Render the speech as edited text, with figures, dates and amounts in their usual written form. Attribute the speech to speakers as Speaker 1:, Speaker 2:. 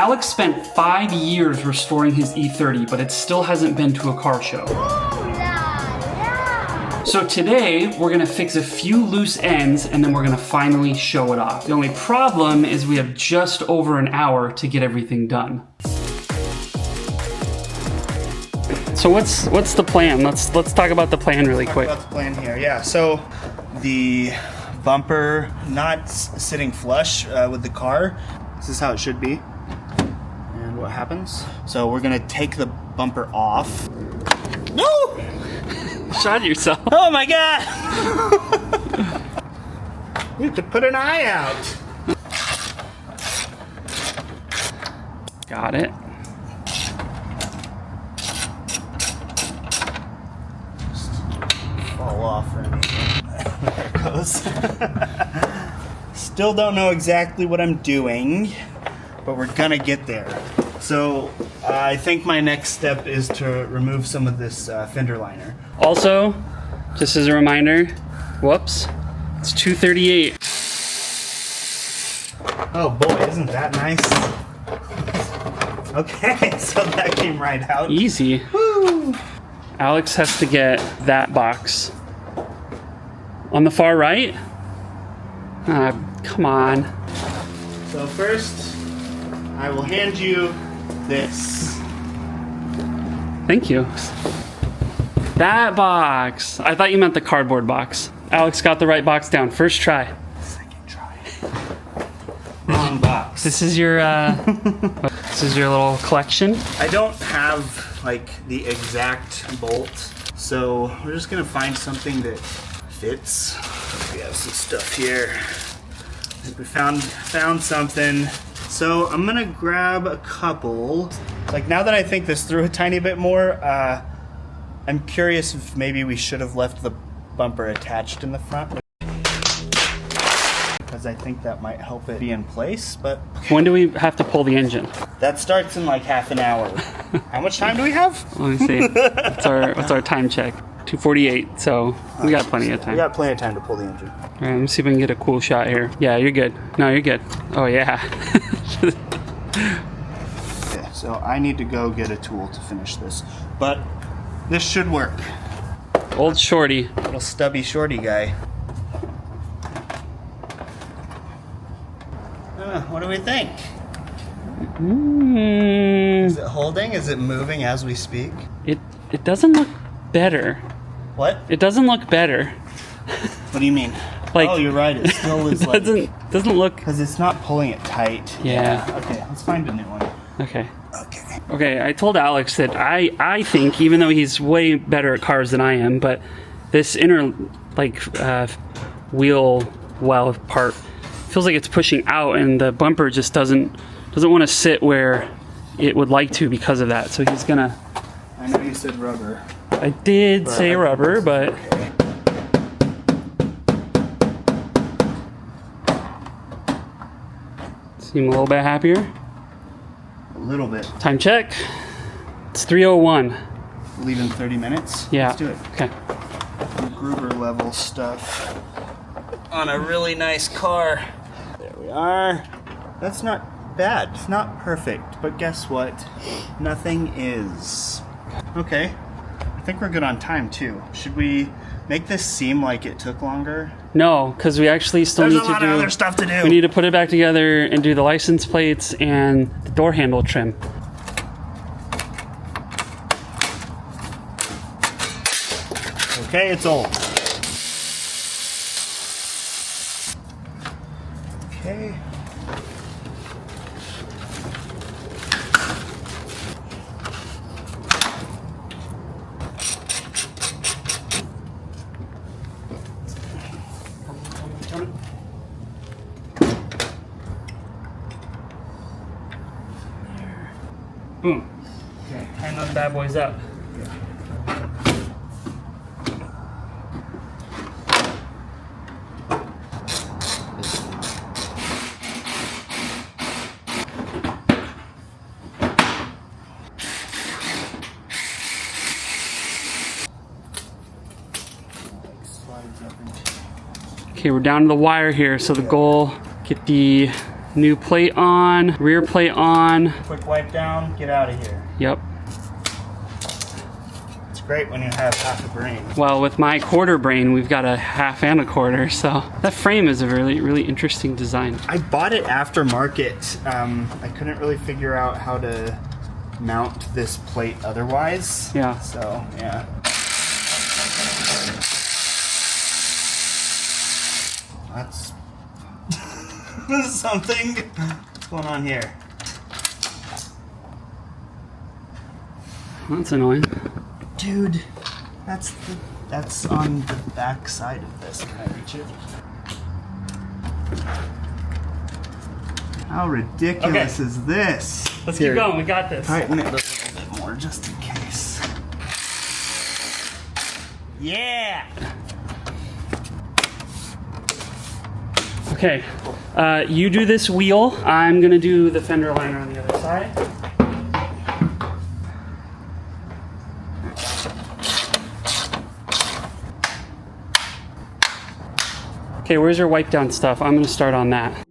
Speaker 1: Alex spent 5 years restoring his E30, but it still hasn't been to a car show. So today, we're gonna fix a few loose ends and then we're gonna finally show it off. The only problem is we have just over an hour to get everything done. So what's the plan? Let's talk about the plan really quick.
Speaker 2: Talk about the plan here, yeah. So the bumper not sitting flush with the car. This is how it should be. And what happens? So we're gonna take the bumper off. No!
Speaker 1: Shot yourself.
Speaker 2: Oh my God! You could put an eye out.
Speaker 1: Got it.
Speaker 2: Fall off or anything. There it goes. Still don't know exactly what I'm doing, but we're gonna get there. So I think my next step is to remove some of this fender liner.
Speaker 1: Also, just as a reminder, whoops, it's 238.
Speaker 2: Oh boy, isn't that nice? Okay, so that came right out.
Speaker 1: Easy.
Speaker 2: Woo!
Speaker 1: Alex has to get that box. On the far right? Come on.
Speaker 2: So first, I will hand you this.
Speaker 1: Thank you. That box. I thought you meant the cardboard box. Alex got the right box down. First try.
Speaker 2: Second try. Wrong box.
Speaker 1: This is your this is your little collection.
Speaker 2: I don't have like the exact bolt, so we're just gonna find something that fits. We have some stuff here. I think we found something. So I'm gonna grab a couple. Like now that I think this through a tiny bit more, I'm curious if maybe we should have left the bumper attached in the front, because I think that might help it be in place, but...
Speaker 1: When do we have to pull the engine?
Speaker 2: That starts in like half an hour. How much time do we have?
Speaker 1: Let me see. What's our time check? 2:48, so we got plenty of time.
Speaker 2: We got plenty of time to pull the engine.
Speaker 1: All right, let me see if I can get a cool shot here. Yeah, you're good. No, you're good. Oh, yeah.
Speaker 2: Okay, so I need to go get a tool to finish this, but this should work.
Speaker 1: Old shorty.
Speaker 2: Little stubby shorty guy. What do we think? Is it holding? Is it moving as we speak?
Speaker 1: It doesn't look better.
Speaker 2: What?
Speaker 1: It doesn't look better.
Speaker 2: What do you mean?
Speaker 1: Like,
Speaker 2: oh, you're right. It still is like...
Speaker 1: doesn't look...
Speaker 2: Because it's not pulling it tight.
Speaker 1: Yeah.
Speaker 2: Okay, let's find a new one.
Speaker 1: Okay.
Speaker 2: Okay.
Speaker 1: Okay, I told Alex that I think, even though he's way better at cars than I am, but this inner, like, wheel well part feels like it's pushing out, and the bumper just doesn't want to sit where it would like to because of that. So he's gonna...
Speaker 2: I know you said rubber.
Speaker 1: I did say rubber, but...
Speaker 2: Okay.
Speaker 1: Seem a little bit happier?
Speaker 2: A little bit.
Speaker 1: Time check. It's 3:01.
Speaker 2: Leave in 30 minutes?
Speaker 1: Yeah.
Speaker 2: Let's do it.
Speaker 1: Okay.
Speaker 2: Gruber level stuff on a really nice car. There we are. That's not bad. It's not perfect, but guess what? Nothing is. Okay. I think we're good on time too. Should we make this seem like it took longer?
Speaker 1: No, because we actually still
Speaker 2: There's
Speaker 1: need
Speaker 2: a
Speaker 1: to
Speaker 2: lot
Speaker 1: do
Speaker 2: of other stuff to do.
Speaker 1: We need to put it back together and do the license plates and the door handle trim.
Speaker 2: Okay, it's old. Okay.
Speaker 1: Boom. Okay, tighten those bad boys up.
Speaker 2: Slides up into.
Speaker 1: Okay, we're down to the wire here, so the goal, get the New plate on, rear plate on.
Speaker 2: Quick wipe down, get out of here.
Speaker 1: Yep.
Speaker 2: It's great when you have half a brain.
Speaker 1: Well, with my quarter brain, we've got a half and a quarter, so that frame is a really interesting design.
Speaker 2: I bought it aftermarket. I couldn't really figure out how to mount this plate otherwise.
Speaker 1: Yeah.
Speaker 2: So, yeah. That's something. What's going on here?
Speaker 1: That's annoying.
Speaker 2: Dude, that's on the back side of this. Can I reach it? How ridiculous is this?
Speaker 1: Let's
Speaker 2: Here,
Speaker 1: keep going. We got this.
Speaker 2: tighten it a little bit more just in case. Yeah!
Speaker 1: Okay, you do this wheel. I'm gonna do the fender liner on the other side. Okay, where's your wipe down stuff? I'm gonna start on that.